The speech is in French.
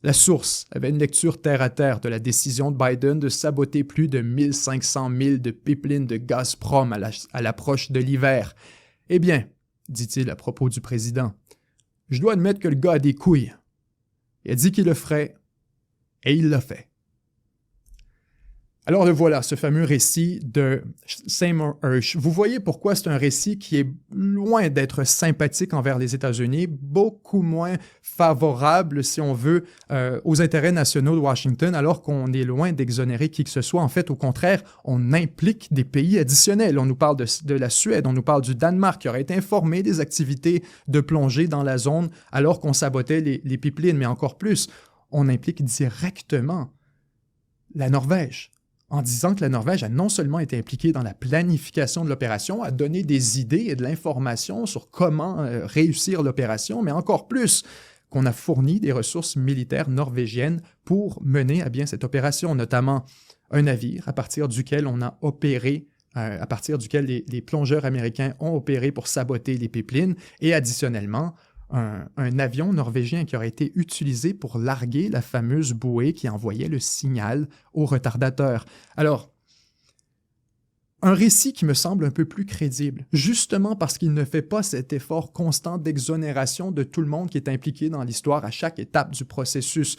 La source avait une lecture terre-à-terre de la décision de Biden de saboter plus de 1500 milles de pipelines de Gazprom à l'approche de l'hiver. Eh bien, dit-il à propos du président, je dois admettre que le gars a des couilles. Il a dit qu'il le ferait, et il l'a fait. Alors le voilà, ce fameux récit de Seymour Hersh. Vous voyez pourquoi c'est un récit qui est loin d'être sympathique envers les États-Unis, beaucoup moins favorable, si on veut, aux intérêts nationaux de Washington, alors qu'on est loin d'exonérer qui que ce soit. En fait, au contraire, on implique des pays additionnels. On nous parle de la Suède, on nous parle du Danemark, qui aurait été informé des activités de plongée dans la zone alors qu'on sabotait les pipelines, mais encore plus, on implique directement la Norvège, en disant que la Norvège a non seulement été impliquée dans la planification de l'opération, a donné des idées et de l'information sur comment réussir l'opération, mais encore plus qu'on a fourni des ressources militaires norvégiennes pour mener à bien cette opération, notamment un navire à partir duquel on a opéré, à partir duquel les plongeurs américains ont opéré pour saboter les pipelines, et additionnellement, un avion norvégien qui aurait été utilisé pour larguer la fameuse bouée qui envoyait le signal aux retardateurs. Alors, un récit qui me semble un peu plus crédible, justement parce qu'il ne fait pas cet effort constant d'exonération de tout le monde qui est impliqué dans l'histoire à chaque étape du processus.